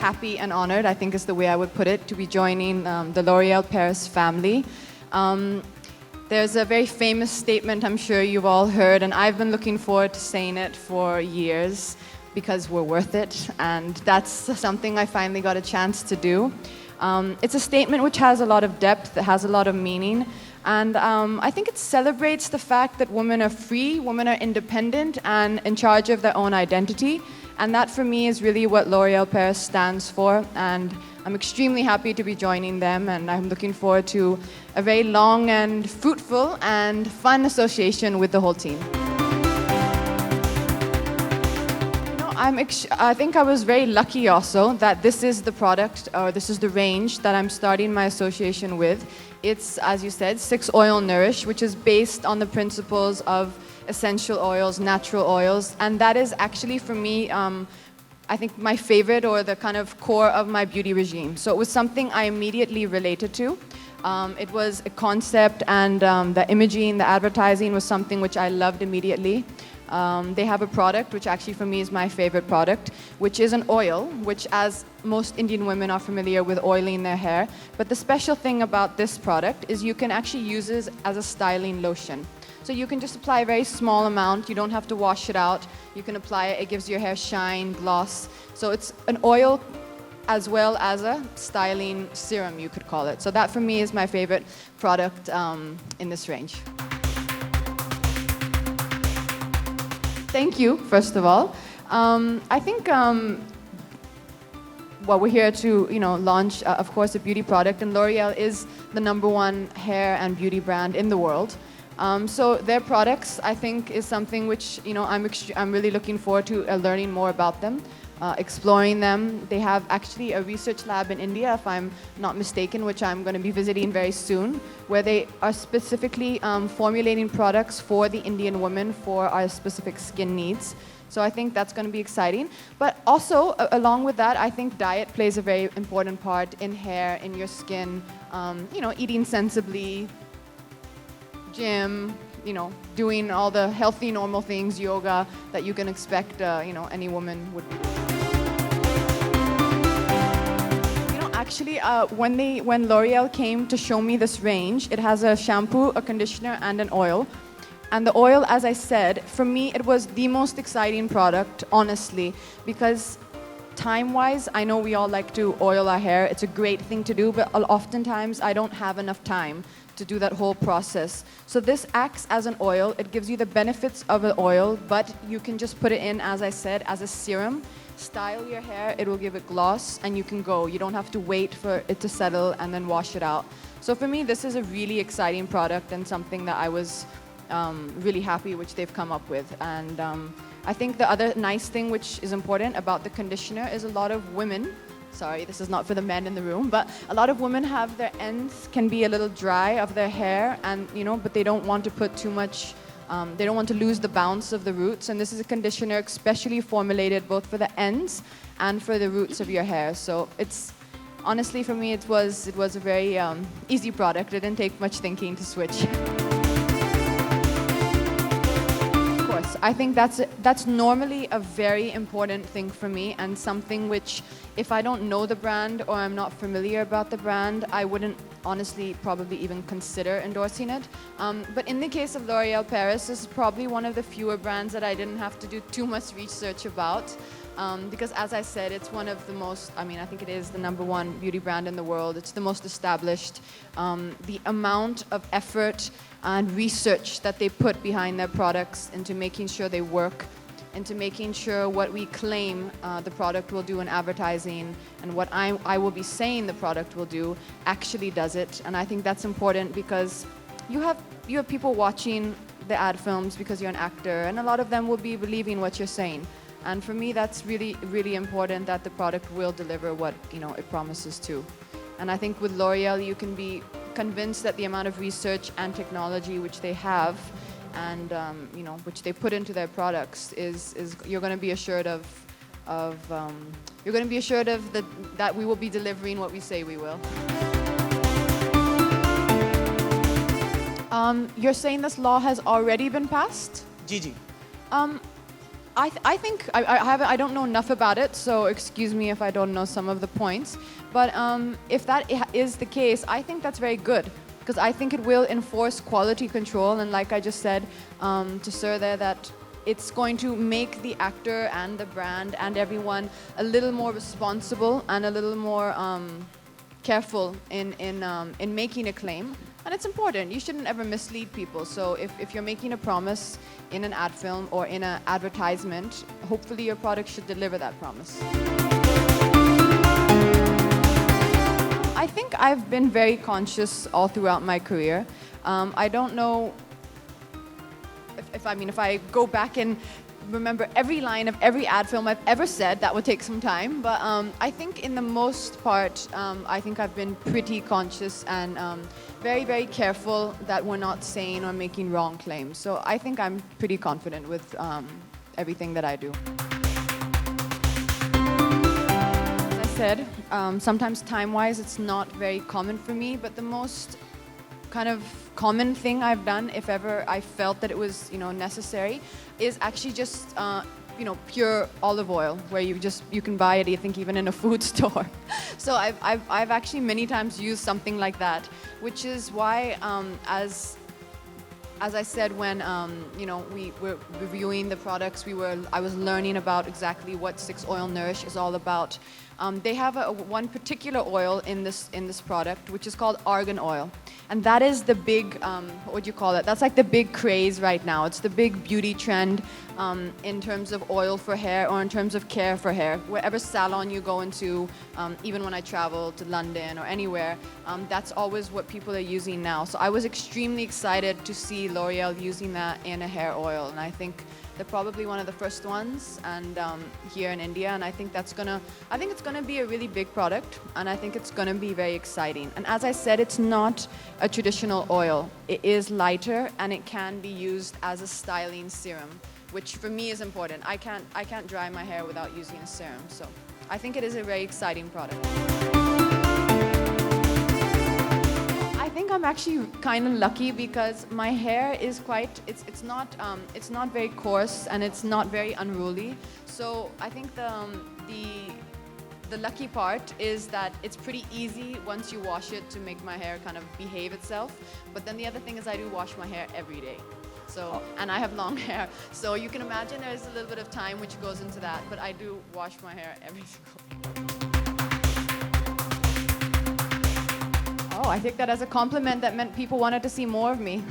happy and honored, I think is the way I would put it, to be joining the L'Oréal Paris family. There's a very famous statement I'm sure you've all heard, and I've been looking forward to saying it for years because we're worth it, and that's something I finally got a chance to do. It's a statement which has a lot of depth, it has a lot of meaning, and I think it celebrates the fact that women are free, women are independent and in charge of their own identity. And that for me is really what L'Oréal Paris stands for. And I'm extremely happy to be joining them, and I'm looking forward to a very long and fruitful and fun association with the whole team. I think I was very lucky also that this is the product, or this is the range that I'm starting my association with. It's, as you said, 6 Oil Nourish, which is based on the principles of essential oils, natural oils, and that is actually for me, I think my favorite, or the kind of core of my beauty regime. So it was something I immediately related to. It was a concept, and the imaging, the advertising was something which I loved immediately. They have a product, which actually for me is my favorite product, which is an oil, which as most Indian women are familiar with oiling their hair. But the special thing about this product is you can actually use it as a styling lotion. So you can just apply a very small amount, you don't have to wash it out, you can apply it, it gives your hair shine, gloss. So it's an oil as well as a styling serum, you could call it. So that for me is my favorite product in this range. Thank you, first of all. I think, well, we're here to, launch, of course, a beauty product, and L'Oréal is the #1 hair and beauty brand in the world. So their products, I think, is something which, I'm really looking forward to learning more about them, exploring them. They have actually a research lab in India, if I'm not mistaken, which I'm going to be visiting very soon, where they are specifically formulating products for the Indian women for our specific skin needs. So I think that's going to be exciting. But also, along with that, I think diet plays a very important part in hair, in your skin, eating sensibly, gym, doing all the healthy, normal things, yoga, that you can expect, any woman would do. Actually, when L'Oréal came to show me this range, it has a shampoo, a conditioner, and an oil. And the oil, as I said, for me, it was the most exciting product, honestly, because time-wise, I know we all like to oil our hair. It's a great thing to do, but oftentimes I don't have enough time to do that whole process. So this acts as an oil. It gives you the benefits of an oil, but you can just put it in, as I said, as a serum. Style your hair, it will give it gloss, and you can go. You don't have to wait for it to settle and then wash it out. So for me, this is a really exciting product and something that I was really happy which they've come up with. And I think the other nice thing which is important about the conditioner is a lot of women, sorry, this is not for the men in the room, but a lot of women have their ends can be a little dry of their hair, and but they don't want to put too much, they don't want to lose the bounce of the roots, and this is a conditioner especially formulated both for the ends and for the roots of your hair. So it's honestly, for me, it was a very easy product. It didn't take much thinking to switch. I think that's normally a very important thing for me, and something which, if I don't know the brand or I'm not familiar about the brand, I wouldn't honestly probably even consider endorsing it. But in the case of L'Oréal Paris, this is probably one of the fewer brands that I didn't have to do too much research about. Because as I said, it's one of the most, I think it is the #1 beauty brand in the world. It's the most established. The amount of effort and research that they put behind their products into making sure they work, into making sure what we claim the product will do in advertising and what I will be saying the product will do actually does it. And I think that's important because you have people watching the ad films because you're an actor, and a lot of them will be believing what you're saying. And for me, that's really, really important that the product will deliver what it promises to. And I think with L'Oréal, you can be convinced that the amount of research and technology which they have, and which they put into their products, is you're going to be assured of that we will be delivering what we say we will. You're saying this law has already been passed? Ji ji. I think I don't know enough about it, so excuse me if I don't know some of the points. But if that is the case, I think that's very good because I think it will enforce quality control. And like I just said to Sir there, that it's going to make the actor and the brand and everyone a little more responsible and a little more careful in making a claim. And it's important. You shouldn't ever mislead people. So if you're making a promise in an ad film or in an advertisement, hopefully your product should deliver that promise. I think I've been very conscious all throughout my career. I don't know if I go back and remember every line of every ad film I've ever said, that would take some time. But I think in the most part, I think I've been pretty conscious and very, very careful that we're not saying or making wrong claims. So I think I'm pretty confident with everything that I do. As I said, sometimes time-wise it's not very common for me, but the most kind of common thing I've done, if ever I felt that it was, necessary, is actually just, pure olive oil, where you can buy it, I think, even in a food store. So I've actually many times used something like that, which is why, as I said, when we were reviewing the products, I was learning about exactly what 6-Oil Nourish is all about. They have one particular oil in this product, which is called argan oil, and that is the big what would you call it? That's like the big craze right now. It's the big beauty trend in terms of oil for hair or in terms of care for hair. Wherever salon you go into, even when I travel to London or anywhere, that's always what people are using now. So I was extremely excited to see L'Oreal using that in a hair oil, and I think they're probably one of the first ones, and here in India, and I think it's gonna be a really big product, and I think it's gonna be very exciting. And as I said, it's not a traditional oil. It is lighter, and it can be used as a styling serum, which for me is important. I can't dry my hair without using a serum, so I think it is a very exciting product. I think I'm actually kind of lucky because my hair is it's not very coarse and it's not very unruly. So I think the lucky part is that it's pretty easy once you wash it to make my hair kind of behave itself. But then the other thing is I do wash my hair every day. So, and I have long hair. So you can imagine there's a little bit of time which goes into that, but I do wash my hair every single day. Oh, I take that as a compliment. That meant people wanted to see more of me.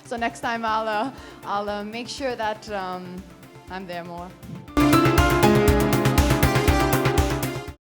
So next time I'll make sure that I'm there more.